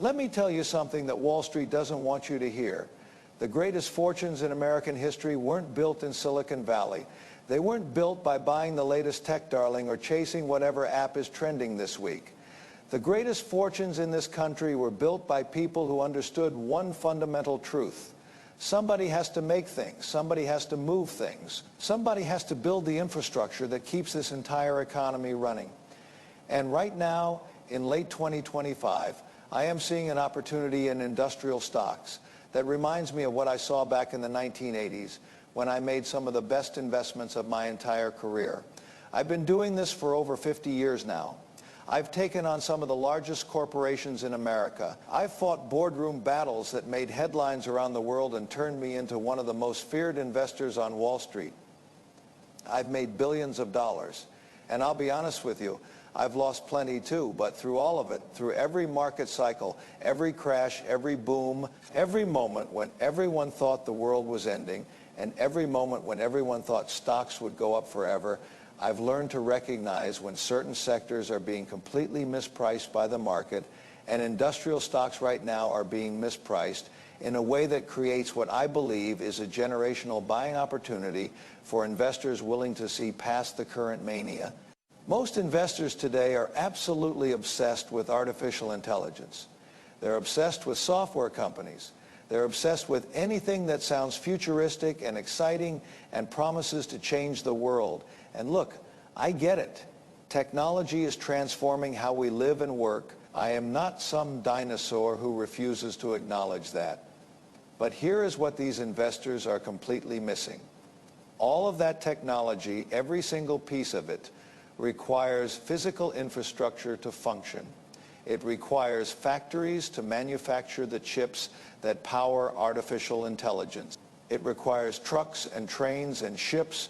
Let me tell you something that Wall Street doesn't want you to hear. The greatest fortunes in American history weren't built in Silicon Valley. They weren't built by buying the latest tech darling or chasing whatever app is trending this week. The greatest fortunes in this country were built by people who understood one fundamental truth. Somebody has to make things. Somebody has to move things. Somebody has to build the infrastructure that keeps this entire economy running. And right now, in late 2025, I am seeing an opportunity in industrial stocks that reminds me of what I saw back in the 1980s when I made some of the best investments of my entire career. I've been doing this for over 50 years now. I've taken on some of the largest corporations in America. I've fought boardroom battles that made headlines around the world and turned me into one of the most feared investors on Wall Street. I've made billions of dollars. And I'll be honest with you, I've lost plenty too, but through all of it, through every market cycle, every crash, every boom, every moment when everyone thought the world was ending, and every moment when everyone thought stocks would go up forever, I've learned to recognize when certain sectors are being completely mispriced by the market, and industrial stocks right now are being mispriced in a way that creates what I believe is a generational buying opportunity for investors willing to see past the current mania. Most investors today are absolutely obsessed with artificial intelligence. They're obsessed with software companies. They're obsessed with anything that sounds futuristic and exciting and promises to change the world. And look, I get it. Technology is transforming how we live and work. I am not some dinosaur who refuses to acknowledge that. But here is what these investors are completely missing. All of that technology, every single piece of it, requires physical infrastructure to function. It requires factories to manufacture the chips that power artificial intelligence. It requires trucks and trains and ships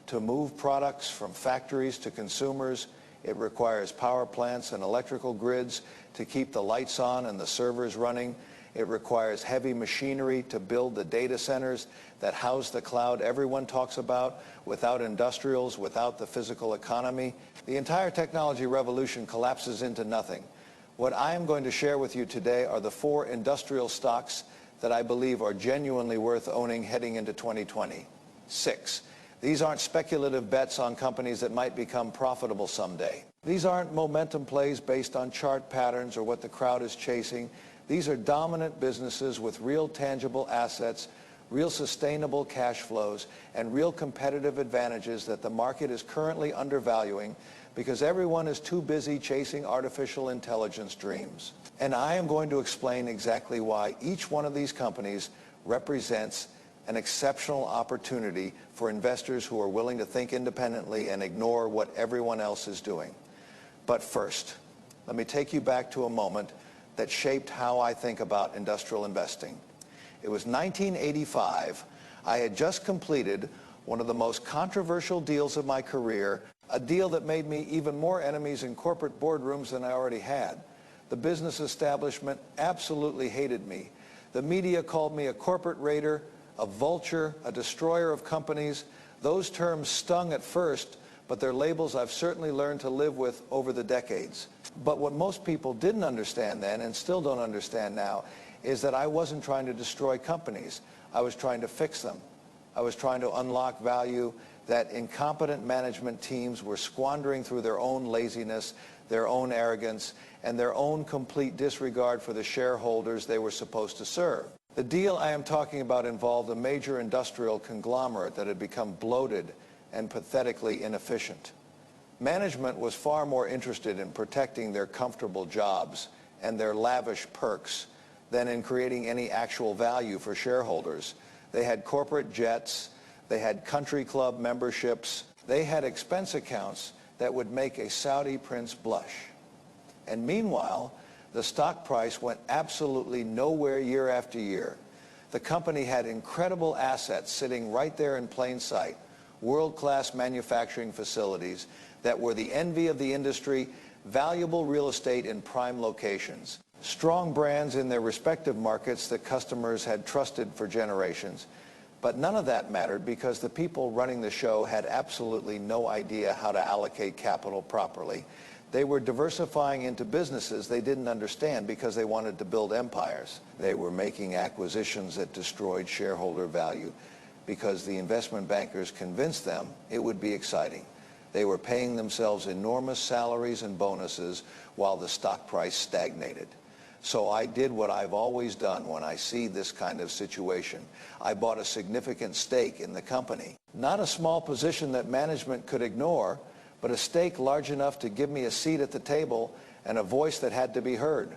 to move products from factories to consumers. It requires power plants and electrical grids to keep the lights on and the servers running. It requires heavy machinery to build the data centers that house the cloud everyone talks about. Without industrials, without the physical economy, the entire technology revolution collapses into nothing. What I am going to share with you today are the 4 industrial stocks that I believe are genuinely worth owning heading into 2020. 6. These aren't speculative bets on companies that might become profitable someday. These aren't momentum plays based on chart patterns or what the crowd is chasing. These are dominant businesses with real tangible assets, real sustainable cash flows, and real competitive advantages that the market is currently undervaluing because everyone is too busy chasing artificial intelligence dreams. And I am going to explain exactly why each one of these companies represents an exceptional opportunity for investors who are willing to think independently and ignore what everyone else is doing. But first, let me take you back to a moment that shaped how I think about industrial investing. It was 1985. I had just completed one of the most controversial deals of my career, a deal that made me even more enemies in corporate boardrooms than I already had. The business establishment absolutely hated me. The media called me a corporate raider, a vulture, a destroyer of companies. Those terms stung at first, but they're labels I've certainly learned to live with over the decades. But what most people didn't understand then, and still don't understand now, is that I wasn't trying to destroy companies. I was trying to fix them. I was trying to unlock value that incompetent management teams were squandering through their own laziness, their own arrogance, and their own complete disregard for the shareholders they were supposed to serve. The deal I am talking about involved a major industrial conglomerate that had become bloated and pathetically inefficient. Management was far more interested in protecting their comfortable jobs and their lavish perks than in creating any actual value for shareholders. They had corporate jets, they had country club memberships, they had expense accounts that would make a Saudi prince blush. And meanwhile, the stock price went absolutely nowhere year after year. The company had incredible assets sitting right there in plain sight, world-class manufacturing facilities that were the envy of the industry, valuable real estate in prime locations, strong brands in their respective markets that customers had trusted for generations. But none of that mattered because the people running the show had absolutely no idea how to allocate capital properly. They were diversifying into businesses they didn't understand because they wanted to build empires. They were making acquisitions that destroyed shareholder value because the investment bankers convinced them it would be exciting. They were paying themselves enormous salaries and bonuses while the stock price stagnated. So I did what I've always done when I see this kind of situation. I bought a significant stake in the company. Not a small position that management could ignore, but a stake large enough to give me a seat at the table and a voice that had to be heard.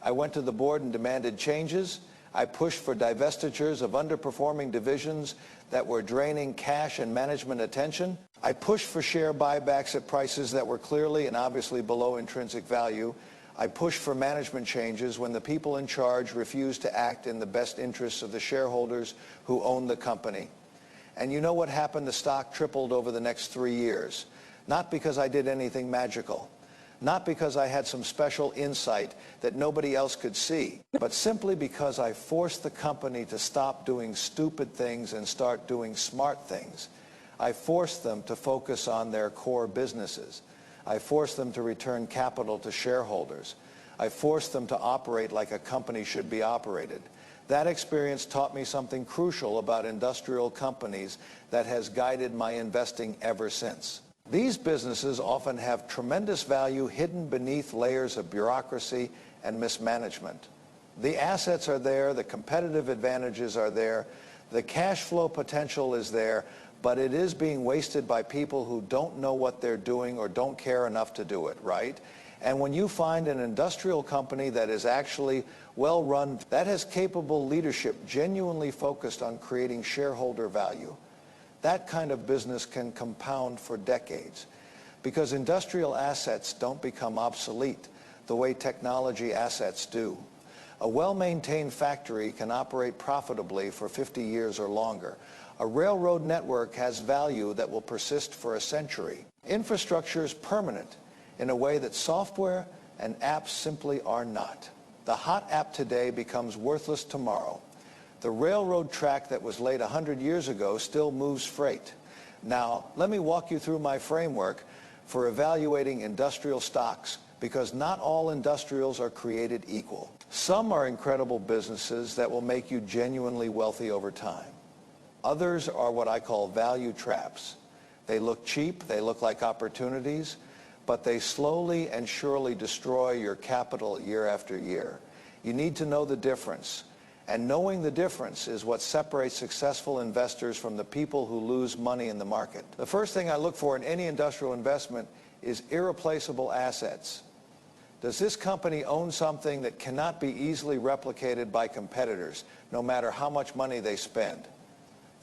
I went to the board and demanded changes. I pushed for divestitures of underperforming divisions that were draining cash and management attention. I pushed for share buybacks at prices that were clearly and obviously below intrinsic value. I pushed for management changes when the people in charge refused to act in the best interests of the shareholders who owned the company. And you know what happened? The stock tripled over the next 3 years. Not because I did anything magical, not because I had some special insight that nobody else could see, but simply because I forced the company to stop doing stupid things and start doing smart things. I forced them to focus on their core businesses. I forced them to return capital to shareholders. I forced them to operate like a company should be operated. That experience taught me something crucial about industrial companies that has guided my investing ever since. These businesses often have tremendous value hidden beneath layers of bureaucracy and mismanagement. The assets are there, the competitive advantages are there, the cash flow potential is there, but it is being wasted by people who don't know what they're doing or don't care enough to do it, right? And when you find an industrial company that is actually well run, that has capable leadership genuinely focused on creating shareholder value, that kind of business can compound for decades, because industrial assets don't become obsolete the way technology assets do. A well-maintained factory can operate profitably for 50 years or longer. A railroad network has value that will persist for a century. Infrastructure is permanent in a way that software and apps simply are not. The hot app today becomes worthless tomorrow. The railroad track that was laid 100 years ago still moves freight. Now, let me walk you through my framework for evaluating industrial stocks, because not all industrials are created equal. Some are incredible businesses that will make you genuinely wealthy over time. Others are what I call value traps. They look cheap, they look like opportunities, but they slowly and surely destroy your capital year after year. You need to know the difference. And knowing the difference is what separates successful investors from the people who lose money in the market. The first thing I look for in any industrial investment is irreplaceable assets. Does this company own something that cannot be easily replicated by competitors, no matter how much money they spend?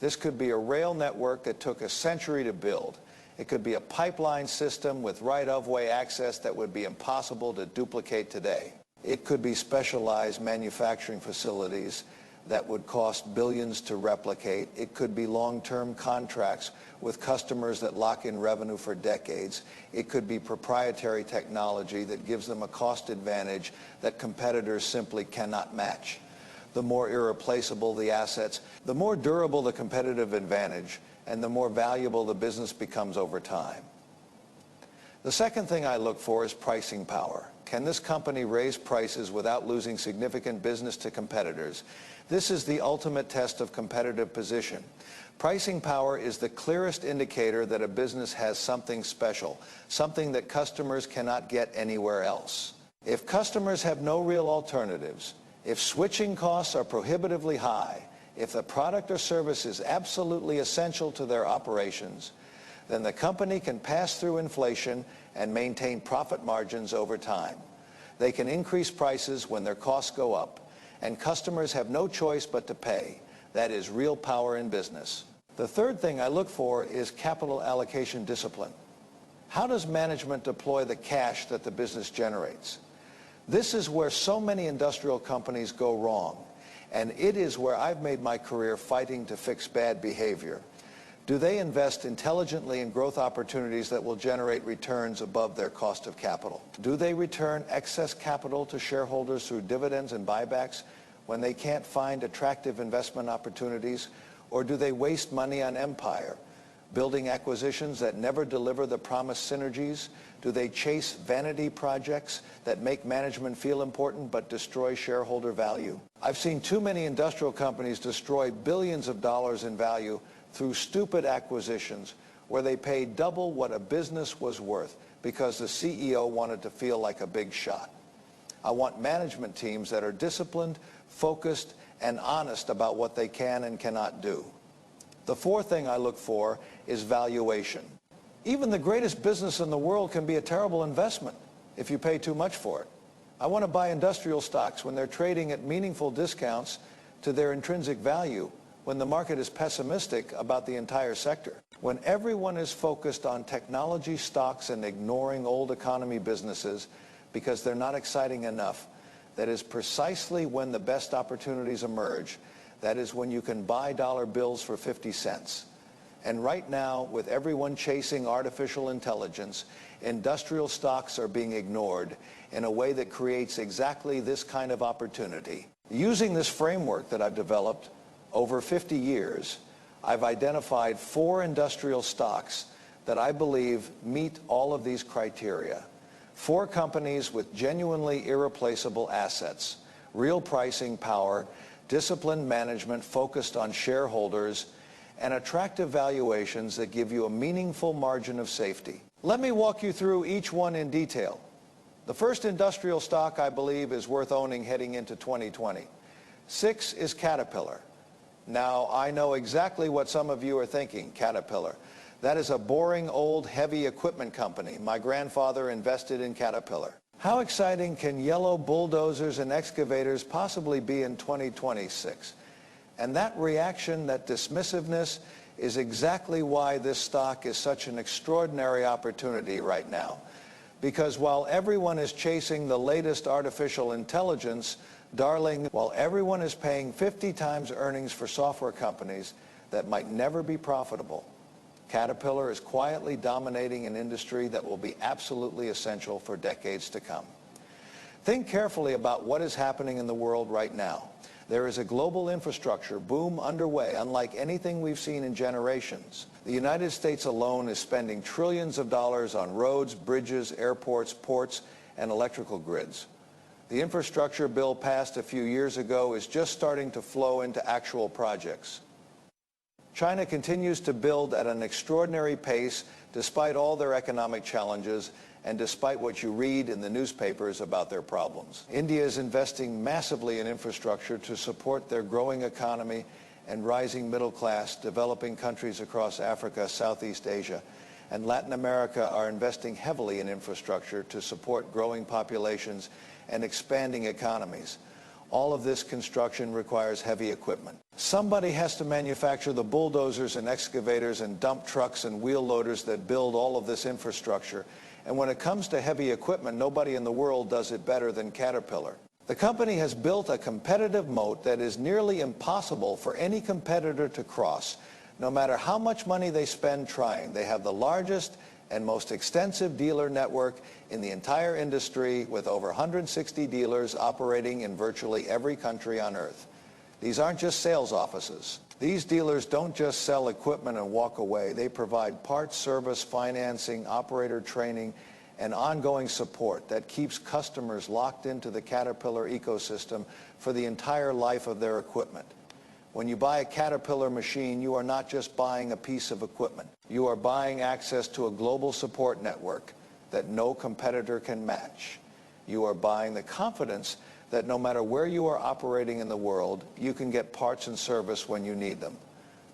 This could be a rail network that took a century to build. It could be a pipeline system with right-of-way access that would be impossible to duplicate today. It could be specialized manufacturing facilities that would cost billions to replicate. It could be long-term contracts with customers that lock in revenue for decades. It could be proprietary technology that gives them a cost advantage that competitors simply cannot match. The more irreplaceable the assets, the more durable the competitive advantage, and the more valuable the business becomes over time. The second thing I look for is pricing power. Can this company raise prices without losing significant business to competitors? This is the ultimate test of competitive position. Pricing power is the clearest indicator that a business has something special, something that customers cannot get anywhere else. If customers have no real alternatives, if switching costs are prohibitively high, if the product or service is absolutely essential to their operations, then the company can pass through inflation and maintain profit margins over time. They can increase prices when their costs go up, and customers have no choice but to pay. That is real power in business. The third thing I look for is capital allocation discipline. How does management deploy the cash that the business generates? This is where so many industrial companies go wrong, and it is where I've made my career fighting to fix bad behavior. Do they invest intelligently in growth opportunities that will generate returns above their cost of capital? Do they return excess capital to shareholders through dividends and buybacks when they can't find attractive investment opportunities? Or do they waste money on empire building acquisitions that never deliver the promised synergies? Do they chase vanity projects that make management feel important but destroy shareholder value? I've seen too many industrial companies destroy billions of dollars in value through stupid acquisitions where they paid double what a business was worth because the CEO wanted to feel like a big shot. I want management teams that are disciplined, focused, and honest about what they can and cannot do. The fourth thing I look for is valuation. Even the greatest business in the world can be a terrible investment if you pay too much for it. I want to buy industrial stocks when they're trading at meaningful discounts to their intrinsic value, when the market is pessimistic about the entire sector. When everyone is focused on technology stocks and ignoring old economy businesses because they're not exciting enough, that is precisely when the best opportunities emerge. That is when you can buy dollar bills for 50 cents. And right now, with everyone chasing artificial intelligence, industrial stocks are being ignored in a way that creates exactly this kind of opportunity. Using this framework that I've developed over 50 years, I've identified 4 industrial stocks that I believe meet all of these criteria. 4 companies with genuinely irreplaceable assets, real pricing power, disciplined management focused on shareholders, and attractive valuations that give you a meaningful margin of safety. Let me walk you through each one in detail. The first industrial stock I believe is worth owning heading into 2020. 6 is Caterpillar. Now, I know exactly what some of you are thinking, Caterpillar. That is a boring old heavy equipment company. My grandfather invested in Caterpillar. How exciting can yellow bulldozers and excavators possibly be in 2026? And that reaction, that dismissiveness, is exactly why this stock is such an extraordinary opportunity right now. Because while everyone is chasing the latest artificial intelligence, darling, while everyone is paying 50 times earnings for software companies that might never be profitable, Caterpillar is quietly dominating an industry that will be absolutely essential for decades to come. Think carefully about what is happening in the world right now. There is a global infrastructure boom underway, unlike anything we've seen in generations. The United States alone is spending trillions of dollars on roads, bridges, airports, ports, and electrical grids. The infrastructure bill passed a few years ago is just starting to flow into actual projects. China continues to build at an extraordinary pace despite all their economic challenges and despite what you read in the newspapers about their problems. India is investing massively in infrastructure to support their growing economy and rising middle class. Developing countries across Africa, Southeast Asia, and Latin America are investing heavily in infrastructure to support growing populations and expanding economies. All of this construction requires heavy equipment. Somebody has to manufacture the bulldozers and excavators and dump trucks and wheel loaders that build all of this infrastructure. And when it comes to heavy equipment, nobody in the world does it better than Caterpillar. The company has built a competitive moat that is nearly impossible for any competitor to cross, no matter how much money they spend trying. They have the largest and most extensive dealer network in the entire industry, with over 160 dealers operating in virtually every country on earth. These aren't just sales offices. These dealers don't just sell equipment and walk away. They provide parts, service, financing, operator training, and ongoing support that keeps customers locked into the Caterpillar ecosystem for the entire life of their equipment. When you buy a Caterpillar machine, you are not just buying a piece of equipment. You are buying access to a global support network that no competitor can match. You are buying the confidence that no matter where you are operating in the world, you can get parts and service when you need them.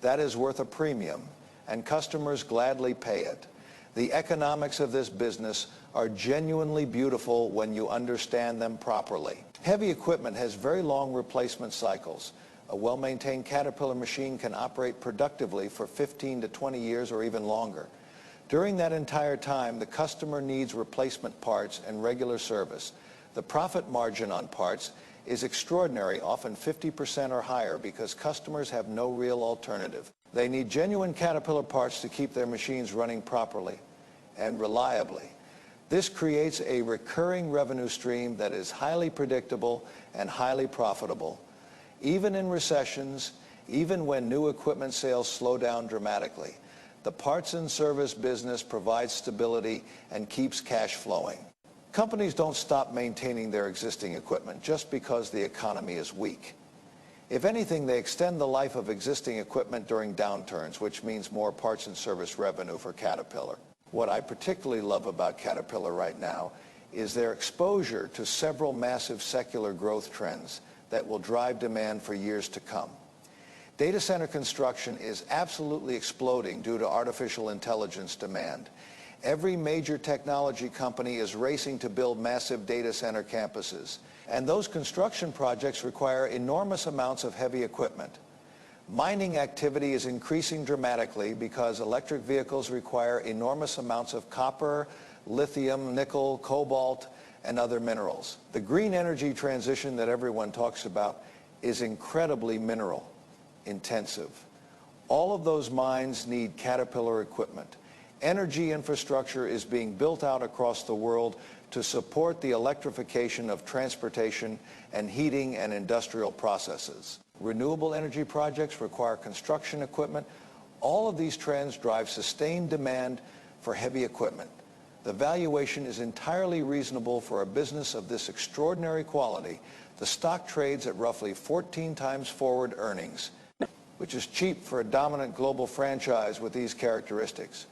That is worth a premium, and customers gladly pay it. The economics of this business are genuinely beautiful when you understand them properly. Heavy equipment has very long replacement cycles. A well-maintained Caterpillar machine can operate productively for 15 to 20 years or even longer. During that entire time, the customer needs replacement parts and regular service. The profit margin on parts is extraordinary, often 50% or higher, because customers have no real alternative. They need genuine Caterpillar parts to keep their machines running properly and reliably. This creates a recurring revenue stream that is highly predictable and highly profitable. Even in recessions, even when new equipment sales slow down dramatically, The parts and service business provides stability and keeps cash flowing. Companies don't stop maintaining their existing equipment just because the economy is weak. If anything, they extend the life of existing equipment during downturns, which means more parts and service revenue for Caterpillar. What I particularly love about Caterpillar right now is their exposure to several massive secular growth trends that will drive demand for years to come. Data center construction is absolutely exploding due to artificial intelligence demand. Every major technology company is racing to build massive data center campuses, and those construction projects require enormous amounts of heavy equipment. Mining activity is increasing dramatically because electric vehicles require enormous amounts of copper, lithium, nickel, cobalt, and other minerals. The green energy transition that everyone talks about is incredibly mineral intensive. All of those mines need Caterpillar equipment. Energy infrastructure is being built out across the world to support the electrification of transportation and heating and industrial processes. Renewable energy projects require construction equipment. All of these trends drive sustained demand for heavy equipment. The valuation is entirely reasonable for a business of this extraordinary quality. The stock trades at roughly 14 times forward earnings, which is cheap for a dominant global franchise with these characteristics.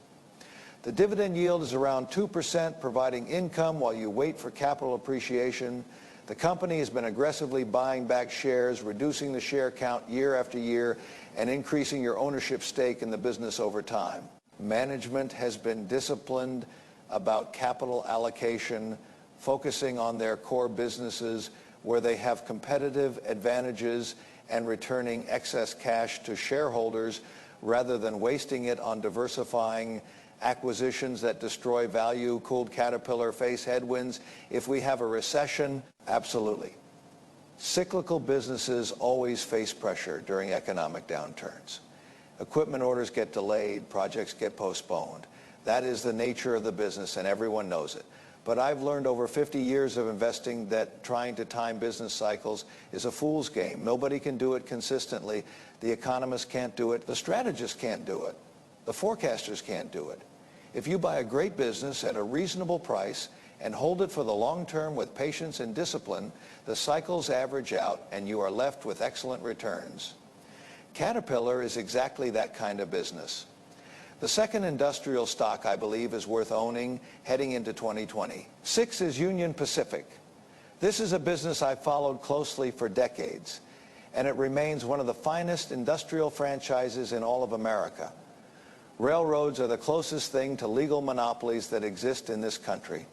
The dividend yield is around 2%, providing income while you wait for capital appreciation. The company has been aggressively buying back shares, reducing the share count year after year, and increasing your ownership stake in the business over time. Management has been disciplined about capital allocation, focusing on their core businesses where they have competitive advantages and returning excess cash to shareholders rather than wasting it on diversifying acquisitions that destroy value. Could Caterpillar face headwinds if we have a recession? Absolutely. Cyclical businesses always face pressure during economic downturns. Equipment orders get delayed, projects get postponed. That is the nature of the business, and everyone knows it. But I've learned over 50 years of investing that trying to time business cycles is a fool's game. Nobody can do it consistently. The economists can't do it. The strategists can't do it. The forecasters can't do it. If you buy a great business at a reasonable price and hold it for the long term with patience and discipline, the cycles average out and you are left with excellent returns. Caterpillar is exactly that kind of business. The second industrial stock I believe is worth owning heading into 2020. 6 is Union Pacific. This is a business I've followed closely for decades, and it remains one of the finest industrial franchises in all of America. Railroads are the closest thing to legal monopolies that exist in this country.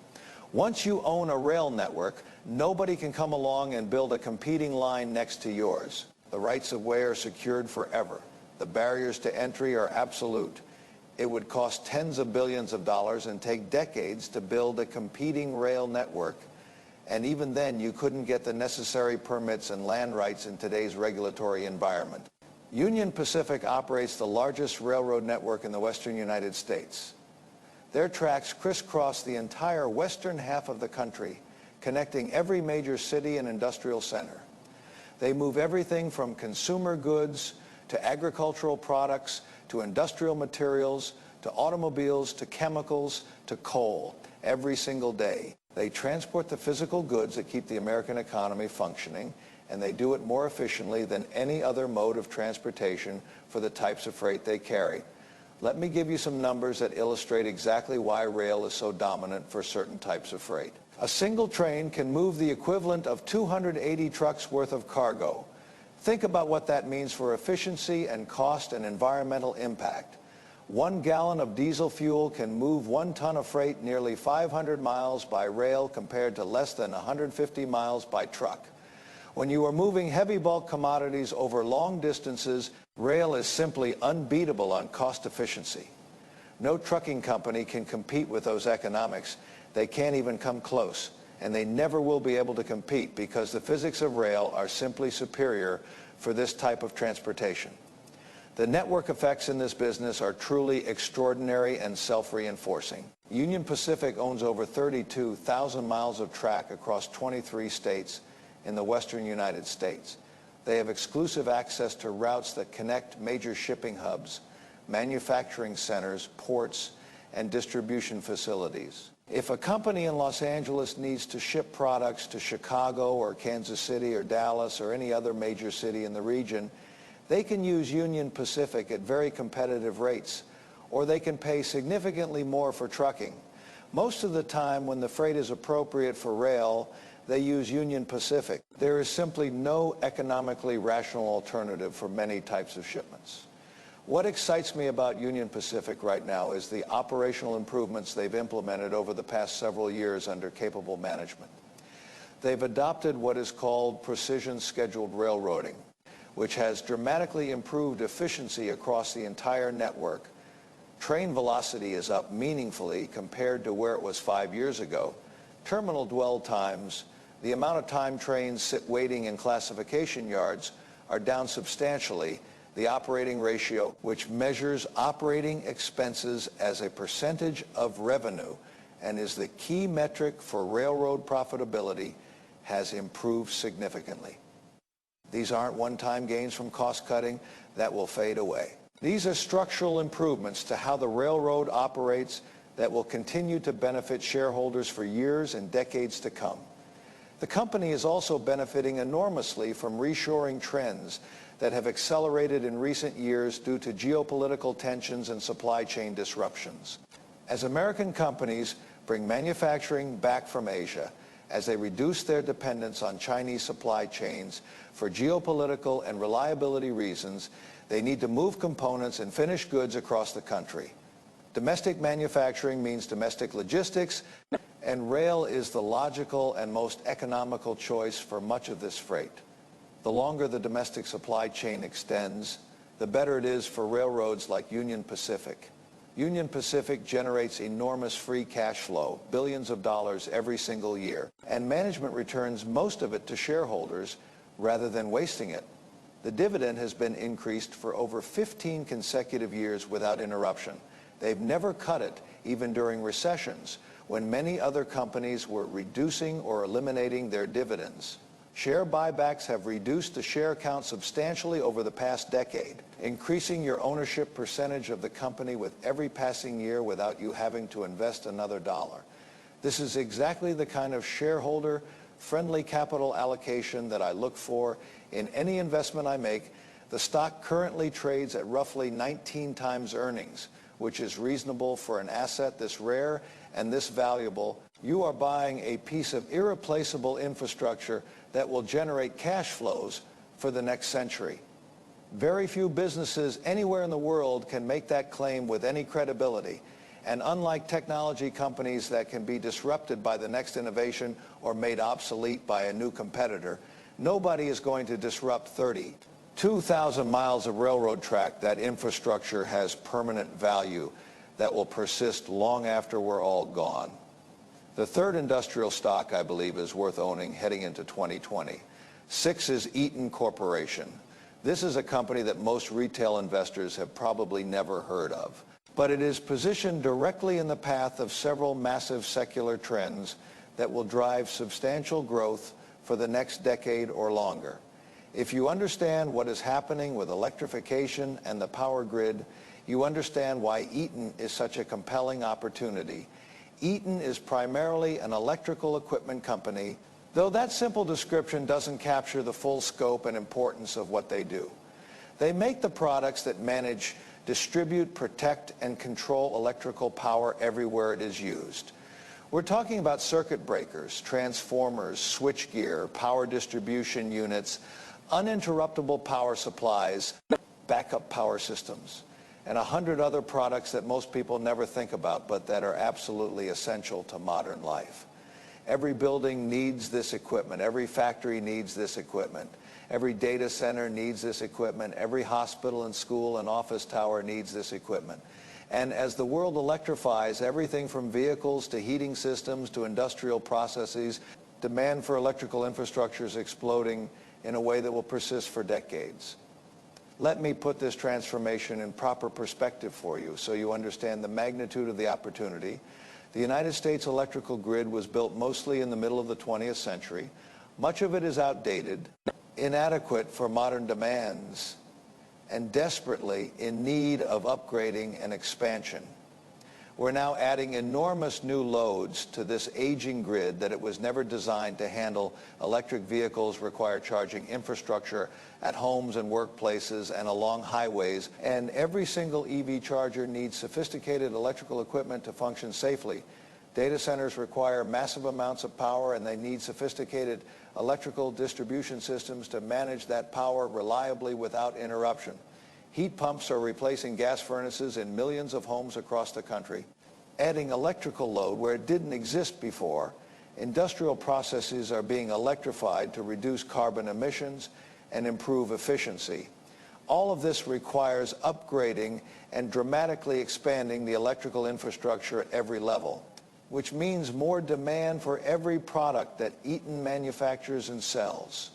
Once you own a rail network, nobody can come along and build a competing line next to yours. The rights of way are secured forever. The barriers to entry are absolute. It would cost tens of billions of dollars and take decades to build a competing rail network. And even then, you couldn't get the necessary permits and land rights in today's regulatory environment. Union Pacific operates the largest railroad network in the western United States. Their tracks crisscross the entire western half of the country, connecting every major city and industrial center. They move everything from consumer goods to agricultural products to industrial materials to automobiles to chemicals to coal every single day. They transport the physical goods that keep the American economy functioning, and they do it more efficiently than any other mode of transportation for the types of freight they carry. Let me give you some numbers that illustrate exactly why rail is so dominant for certain types of freight. A single train can move the equivalent of 280 trucks worth of cargo. Think about what that means for efficiency and cost and environmental impact. 1 gallon of diesel fuel can move 1 ton of freight nearly 500 miles by rail compared to less than 150 miles by truck. When you are moving heavy bulk commodities over long distances, rail is simply unbeatable on cost efficiency. No trucking company can compete with those economics. They can't even come close, and they never will be able to compete because the physics of rail are simply superior for this type of transportation. The network effects in this business are truly extraordinary and self-reinforcing. Union Pacific owns over 32,000 miles of track across 23 states in the western United States. They have exclusive access to routes that connect major shipping hubs. manufacturing centers, ports, and distribution facilities. If a company in Los Angeles needs to ship products to Chicago or Kansas City or Dallas or any other major city in the region, they can use Union Pacific at very competitive rates, or they can pay significantly more for trucking. Most of the time, when the freight is appropriate for rail, they use Union Pacific. There is simply no economically rational alternative for many types of shipments. What excites me about Union Pacific right now is the operational improvements they've implemented over the past several years under capable management. They've adopted what is called precision scheduled railroading, which has dramatically improved efficiency across the entire network. Train velocity is up meaningfully compared to where it was 5 years ago. Terminal dwell times, the amount of time trains sit waiting in classification yards, are down substantially. The operating ratio, which measures operating expenses as a percentage of revenue and is the key metric for railroad profitability, has improved significantly. These aren't one-time gains from cost cutting that will fade away. These are structural improvements to how the railroad operates that will continue to benefit shareholders for years and decades to come. The company is also benefiting enormously from reshoring trends that have accelerated in recent years due to geopolitical tensions and supply chain disruptions. As American companies bring manufacturing back from Asia, as they reduce their dependence on Chinese supply chains for geopolitical and reliability reasons, they need to move components and finished goods across the country. Domestic manufacturing means domestic logistics, and rail is the logical and most economical choice for much of this freight. The longer the domestic supply chain extends, the better it is for railroads like Union Pacific. Union Pacific generates enormous free cash flow, billions of dollars every single year, and management returns most of it to shareholders rather than wasting it. The dividend has been increased for over 15 consecutive years without interruption. They've never cut it, even during recessions, when many other companies were reducing or eliminating their dividends. Share buybacks have reduced the share count substantially over the past decade, increasing your ownership percentage of the company with every passing year without you having to invest another dollar. This is exactly the kind of shareholder-friendly capital allocation that I look for in any investment I make. The stock currently trades at roughly 19 times earnings, which is reasonable for an asset this rare and this valuable. You are buying a piece of irreplaceable infrastructure that will generate cash flows for the next century. Very few businesses anywhere in the world can make that claim with any credibility. And unlike technology companies that can be disrupted by the next innovation or made obsolete by a new competitor, nobody is going to disrupt 32,000 miles of railroad track. That infrastructure has permanent value that will persist long after we're all gone. The third industrial stock, I believe, is worth owning heading into 2020. 6 is Eaton Corporation. This is a company that most retail investors have probably never heard of, but it is positioned directly in the path of several massive secular trends that will drive substantial growth for the next decade or longer. If you understand what is happening with electrification and the power grid, you understand why Eaton is such a compelling opportunity. Eaton is primarily an electrical equipment company, though that simple description doesn't capture the full scope and importance of what they do. They make the products that manage, distribute, protect, and control electrical power everywhere it is used. We're talking about circuit breakers, transformers, switchgear, power distribution units, uninterruptible power supplies, backup power systems, and 100 other products that most people never think about, but that are absolutely essential to modern life. Every building needs this equipment. Every factory needs this equipment. Every data center needs this equipment. Every hospital and school and office tower needs this equipment. And as the world electrifies, everything from vehicles to heating systems to industrial processes, demand for electrical infrastructure is exploding in a way that will persist for decades. Let me put this transformation in proper perspective for you so you understand the magnitude of the opportunity. The United States electrical grid was built mostly in the middle of the 20th century. Much of it is outdated, inadequate for modern demands, and desperately in need of upgrading and expansion. We're now adding enormous new loads to this aging grid that it was never designed to handle. Electric vehicles require charging infrastructure at homes and workplaces and along highways, and every single EV charger needs sophisticated electrical equipment to function safely. Data centers require massive amounts of power, and they need sophisticated electrical distribution systems to manage that power reliably without interruption. Heat pumps are replacing gas furnaces in millions of homes across the country. Adding electrical load where it didn't exist before, industrial processes are being electrified to reduce carbon emissions and improve efficiency. All of this requires upgrading and dramatically expanding the electrical infrastructure at every level, which means more demand for every product that Eaton manufactures and sells.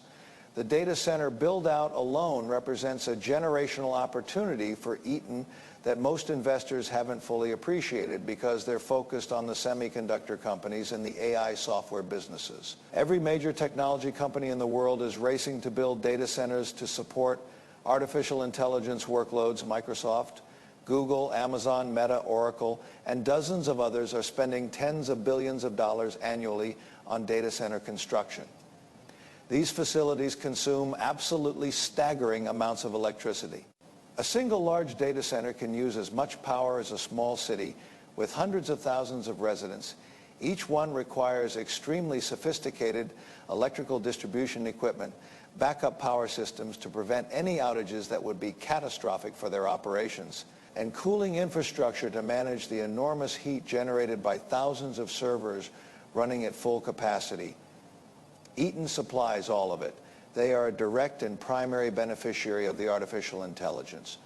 The data center build-out alone represents a generational opportunity for Eaton that most investors haven't fully appreciated because they're focused on the semiconductor companies and the AI software businesses. Every major technology company in the world is racing to build data centers to support artificial intelligence workloads. Microsoft, Google, Amazon, Meta, Oracle, and dozens of others are spending tens of billions of dollars annually on data center construction. These facilities consume absolutely staggering amounts of electricity. A single large data center can use as much power as a small city with hundreds of thousands of residents. Each one requires extremely sophisticated electrical distribution equipment, backup power systems to prevent any outages that would be catastrophic for their operations, and cooling infrastructure to manage the enormous heat generated by thousands of servers running at full capacity. Eaton supplies all of it. They are a direct and primary beneficiary of the artificial intelligence.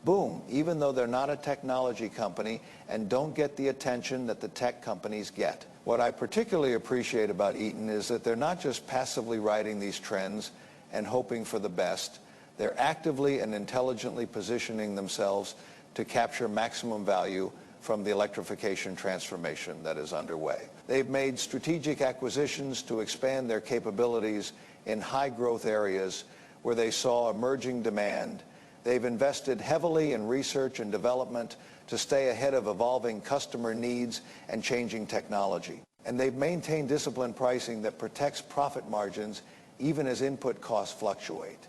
Boom, even though they're not a technology company and don't get the attention that the tech companies get. What I particularly appreciate about Eaton is that they're not just passively riding these trends and hoping for the best. They're actively and intelligently positioning themselves to capture maximum value from the electrification transformation that is underway. They've made strategic acquisitions to expand their capabilities in high-growth areas where they saw emerging demand. They've invested heavily in research and development to stay ahead of evolving customer needs and changing technology. And they've maintained disciplined pricing that protects profit margins even as input costs fluctuate.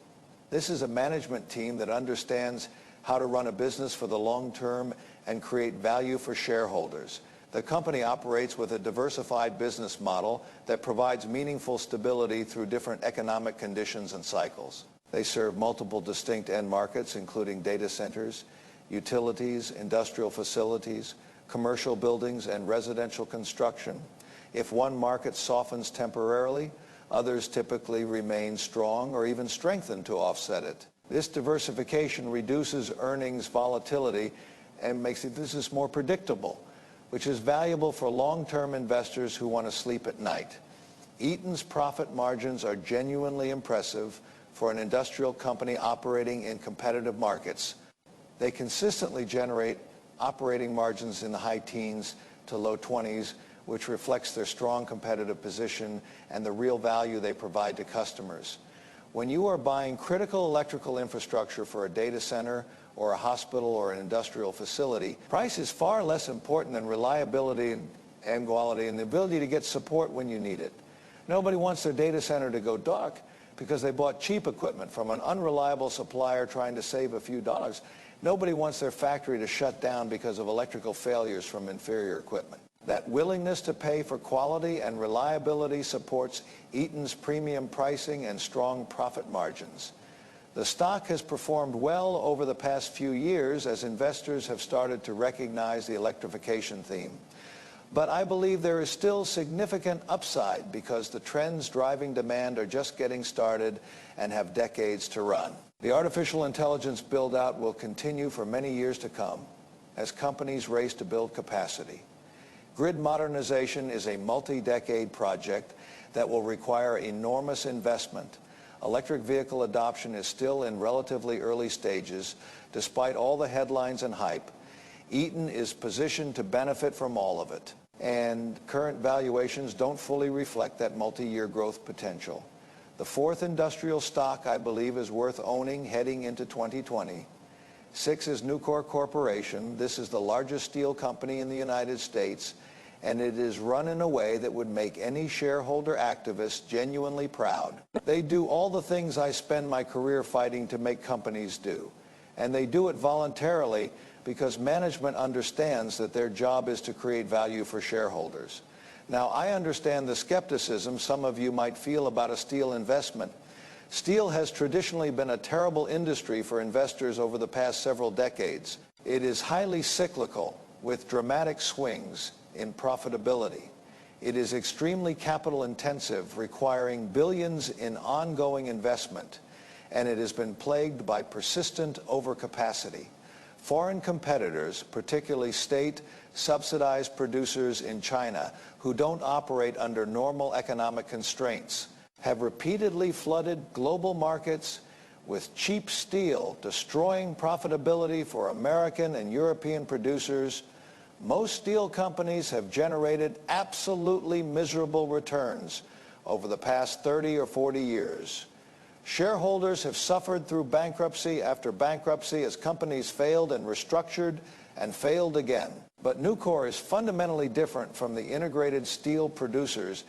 This is a management team that understands how to run a business for the long term and create value for shareholders. The company operates with a diversified business model that provides meaningful stability through different economic conditions and cycles. They serve multiple distinct end markets, including data centers, utilities, industrial facilities, commercial buildings, and residential construction. If one market softens temporarily, others typically remain strong or even strengthen to offset it. This diversification reduces earnings volatility and makes the business more predictable, which is valuable for long-term investors who want to sleep at night. Eaton's profit margins are genuinely impressive for an industrial company operating in competitive markets. They consistently generate operating margins in the high teens to low 20s, which reflects their strong competitive position and the real value they provide to customers. When you are buying critical electrical infrastructure for a data center or a hospital or an industrial facility, price is far less important than reliability and quality and the ability to get support when you need it. Nobody wants their data center to go dark because they bought cheap equipment from an unreliable supplier trying to save a few dollars. Nobody wants their factory to shut down because of electrical failures from inferior equipment. That willingness to pay for quality and reliability supports Eaton's premium pricing and strong profit margins. The stock has performed well over the past few years as investors have started to recognize the electrification theme. But I believe there is still significant upside because the trends driving demand are just getting started and have decades to run. The artificial intelligence build-out will continue for many years to come as companies race to build capacity. Grid modernization is a multi-decade project that will require enormous investment. Electric vehicle adoption is still in relatively early stages, despite all the headlines and hype. Eaton is positioned to benefit from all of it, and current valuations don't fully reflect that multi-year growth potential. The fourth industrial stock I believe is worth owning heading into 2020. 6 is Nucor Corporation. This is the largest steel company in the United States, and it is run in a way that would make any shareholder activist genuinely proud. They do all the things I spend my career fighting to make companies do, and they do it voluntarily because management understands that their job is to create value for shareholders. Now, I understand the skepticism some of you might feel about a steel investment. Steel has traditionally been a terrible industry for investors over the past several decades. It is highly cyclical, with dramatic swings in profitability. It is extremely capital intensive, requiring billions in ongoing investment, and it has been plagued by persistent overcapacity. Foreign competitors, particularly state-subsidized producers in China who don't operate under normal economic constraints, have repeatedly flooded global markets with cheap steel, destroying profitability for American and European producers. Most steel companies have generated absolutely miserable returns over the past 30 or 40 years. Shareholders have suffered through bankruptcy after bankruptcy as companies failed and restructured and failed again. But Nucor is fundamentally different from the integrated steel producers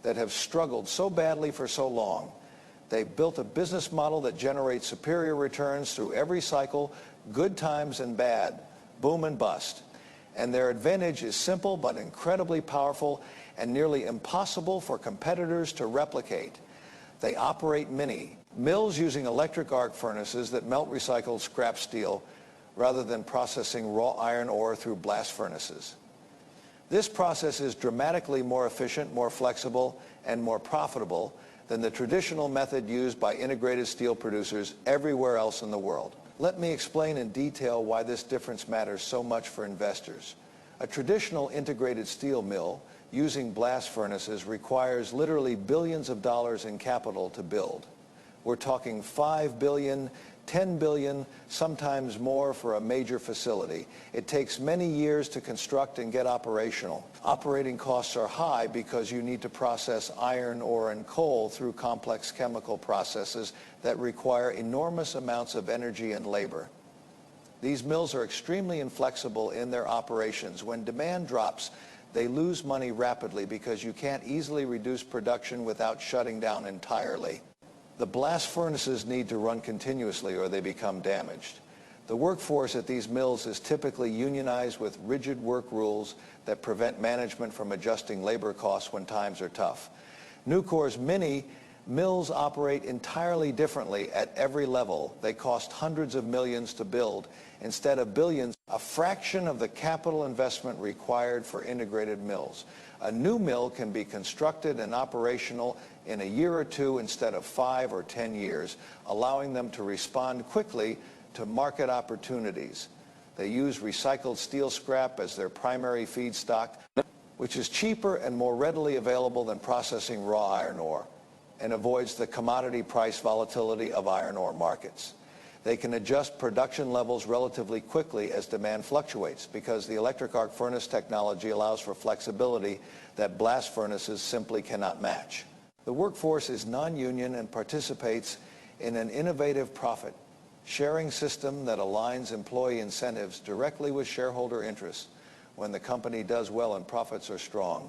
that have struggled so badly for so long. They've built a business model that generates superior returns through every cycle, good times and bad, boom and bust. And their advantage is simple but incredibly powerful and nearly impossible for competitors to replicate. They operate mini mills using electric arc furnaces that melt recycled scrap steel rather than processing raw iron ore through blast furnaces. This process is dramatically more efficient, more flexible, and more profitable than the traditional method used by integrated steel producers everywhere else in the world. Let me explain in detail why this difference matters so much for investors. A traditional integrated steel mill using blast furnaces requires literally billions of dollars in capital to build. We're talking $5 billion, $10 billion, sometimes more for a major facility. It takes many years to construct and get operational. Operating costs are high because you need to process iron ore and coal through complex chemical processes that require enormous amounts of energy and labor. These mills are extremely inflexible in their operations. When demand drops, they lose money rapidly because you can't easily reduce production without shutting down entirely. The blast furnaces need to run continuously or they become damaged. The workforce at these mills is typically unionized with rigid work rules that prevent management from adjusting labor costs when times are tough. Nucor's mini mills operate entirely differently at every level. They cost hundreds of millions to build instead of billions, a fraction of the capital investment required for integrated mills. A new mill can be constructed and operational in a year or two instead of 5 or 10 years, allowing them to respond quickly to market opportunities. They use recycled steel scrap as their primary feedstock, which is cheaper and more readily available than processing raw iron ore, and avoids the commodity price volatility of iron ore markets. They can adjust production levels relatively quickly as demand fluctuates because the electric arc furnace technology allows for flexibility that blast furnaces simply cannot match. The workforce is non-union and participates in an innovative profit-sharing system that aligns employee incentives directly with shareholder interests. When the company does well and profits are strong,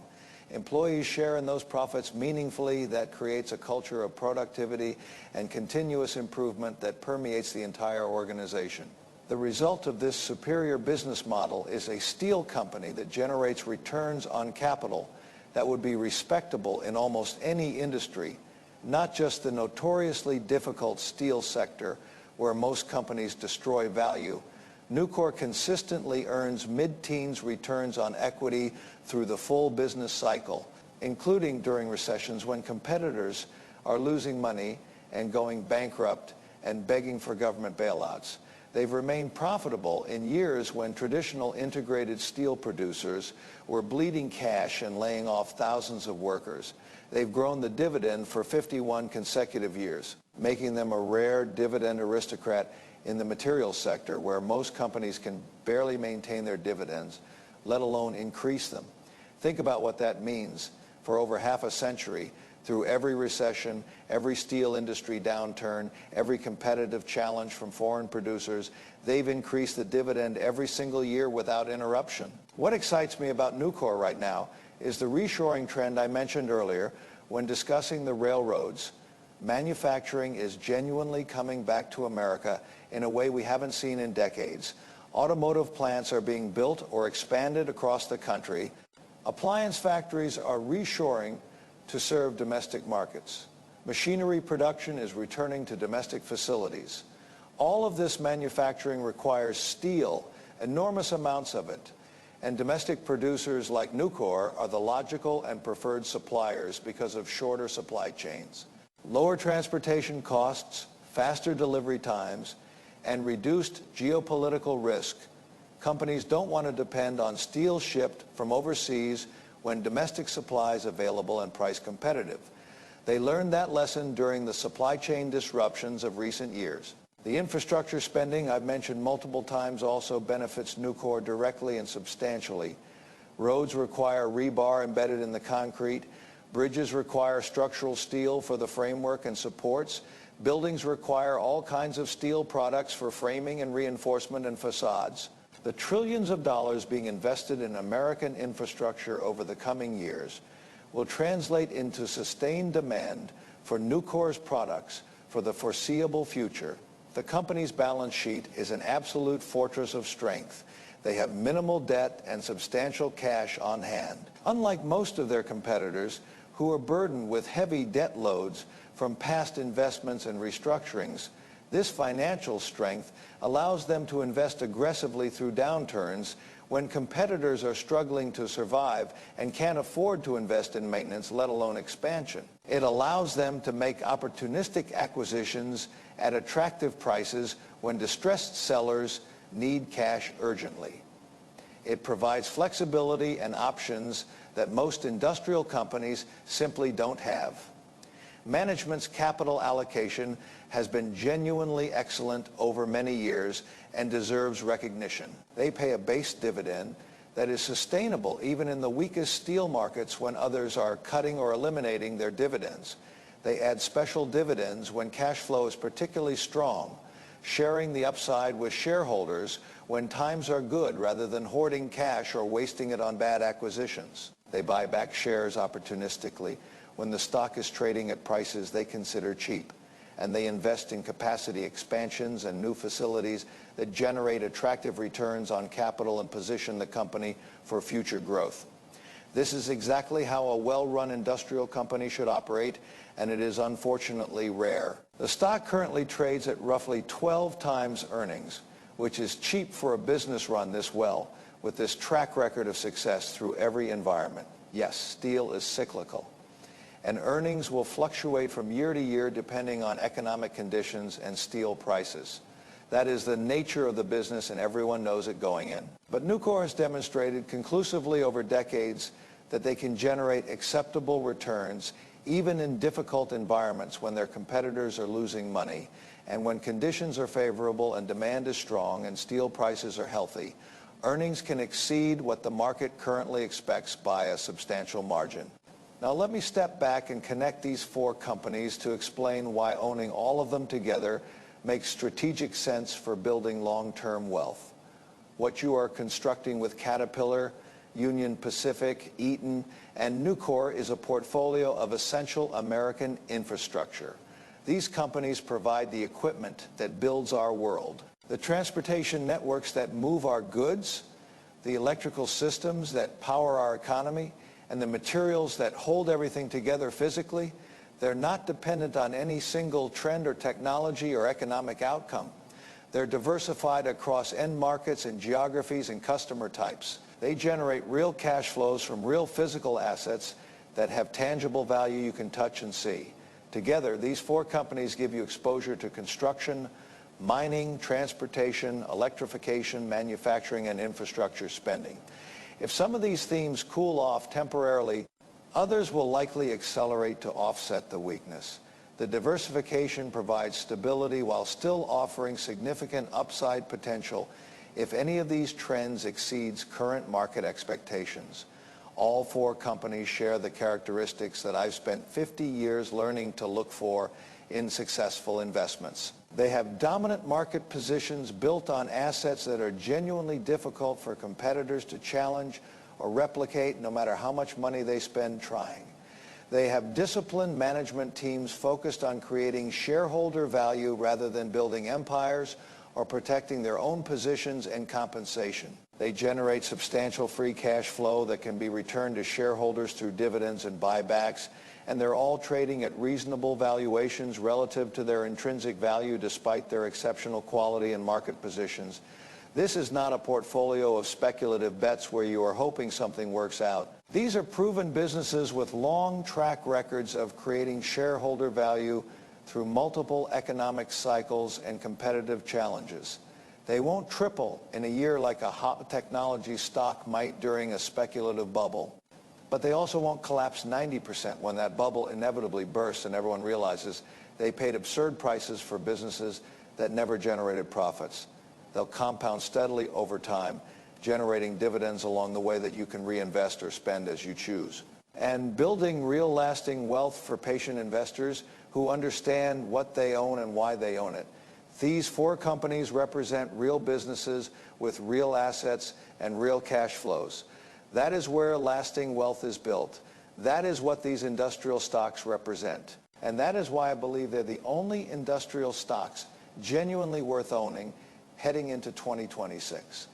employees share in those profits meaningfully. That creates a culture of productivity and continuous improvement that permeates the entire organization. The result of this superior business model is a steel company that generates returns on capital that would be respectable in almost any industry, not just the notoriously difficult steel sector where most companies destroy value. Nucor consistently earns mid-teens returns on equity through the full business cycle, including during recessions when competitors are losing money and going bankrupt and begging for government bailouts. They've remained profitable in years when traditional integrated steel producers were bleeding cash and laying off thousands of workers. They've grown the dividend for 51 consecutive years, making them a rare dividend aristocrat in the materials sector, where most companies can barely maintain their dividends, let alone increase them. Think about what that means. For over half a century, Through every recession, every steel industry downturn, every competitive challenge from foreign producers, they've increased the dividend every single year without interruption. What excites me about Nucor right now is the reshoring trend I mentioned earlier when discussing the railroads. Manufacturing is genuinely coming back to America in a way we haven't seen in decades. Automotive plants are being built or expanded across the country. Appliance factories are reshoring to serve domestic markets. Machinery production is returning to domestic facilities. All of this manufacturing requires steel, enormous amounts of it, and domestic producers like Nucor are the logical and preferred suppliers because of shorter supply chains. Lower transportation costs, faster delivery times, and reduced geopolitical risk. Companies don't want to depend on steel shipped from overseas when domestic supply is available and price competitive. They learned that lesson during the supply chain disruptions of recent years. The infrastructure spending I've mentioned multiple times also benefits Nucor directly and substantially. Roads require rebar embedded in the concrete. Bridges require structural steel for the framework and supports. Buildings require all kinds of steel products for framing and reinforcement and facades. The trillions of dollars being invested in American infrastructure over the coming years will translate into sustained demand for Nucor's products for the foreseeable future. The company's balance sheet is an absolute fortress of strength. They have minimal debt and substantial cash on hand. Unlike most of their competitors, who are burdened with heavy debt loads from past investments and restructurings, this financial strength allows them to invest aggressively through downturns when competitors are struggling to survive and can't afford to invest in maintenance, let alone expansion. It allows them to make opportunistic acquisitions at attractive prices when distressed sellers need cash urgently. It provides flexibility and options that most industrial companies simply don't have. Management's capital allocation has been genuinely excellent over many years and deserves recognition. They pay a base dividend that is sustainable even in the weakest steel markets when others are cutting or eliminating their dividends. They add special dividends when cash flow is particularly strong, sharing the upside with shareholders when times are good rather than hoarding cash or wasting it on bad acquisitions. They buy back shares opportunistically when the stock is trading at prices they consider cheap, and they invest in capacity expansions and new facilities that generate attractive returns on capital and position the company for future growth. This is exactly how a well-run industrial company should operate, and it is unfortunately rare. The stock currently trades at roughly 12 times earnings, which is cheap for a business run this well, with this track record of success through every environment. Yes, steel is cyclical, and earnings will fluctuate from year to year depending on economic conditions and steel prices. That is the nature of the business, and everyone knows it going in. But Nucor has demonstrated conclusively over decades that they can generate acceptable returns even in difficult environments when their competitors are losing money, and when conditions are favorable and demand is strong and steel prices are healthy. Earnings can exceed what the market currently expects by a substantial margin. Now let me step back and connect these four companies to explain why owning all of them together makes strategic sense for building long-term wealth. What you are constructing with Caterpillar, Union Pacific, Eaton, and Nucor is a portfolio of essential American infrastructure. These companies provide the equipment that builds our world, the transportation networks that move our goods, the electrical systems that power our economy, and the materials that hold everything together physically. They're not dependent on any single trend or technology or economic outcome. They're diversified across end markets and geographies and customer types. They generate real cash flows from real physical assets that have tangible value you can touch and see. Together, these four companies give you exposure to construction, mining, transportation, electrification, manufacturing, and infrastructure spending. If some of these themes cool off temporarily, others will likely accelerate to offset the weakness. The diversification provides stability while still offering significant upside potential if any of these trends exceeds current market expectations. All four companies share the characteristics that I've spent 50 years learning to look for in successful investments. They have dominant market positions built on assets that are genuinely difficult for competitors to challenge or replicate, no matter how much money they spend trying. They have disciplined management teams focused on creating shareholder value rather than building empires or protecting their own positions and compensation. They generate substantial free cash flow that can be returned to shareholders through dividends and buybacks, and they're all trading at reasonable valuations relative to their intrinsic value despite their exceptional quality and market positions. This is not a portfolio of speculative bets where you are hoping something works out. These are proven businesses with long track records of creating shareholder value through multiple economic cycles and competitive challenges. They won't triple in a year like a hot technology stock might during a speculative bubble. But they also won't collapse 90% when that bubble inevitably bursts and everyone realizes they paid absurd prices for businesses that never generated profits. They'll compound steadily over time, generating dividends along the way that you can reinvest or spend as you choose. And building real lasting wealth for patient investors who understand what they own and why they own it. These four companies represent real businesses with real assets and real cash flows. That is where lasting wealth is built. That is what these industrial stocks represent. And that is why I believe they're the only industrial stocks genuinely worth owning heading into 2026.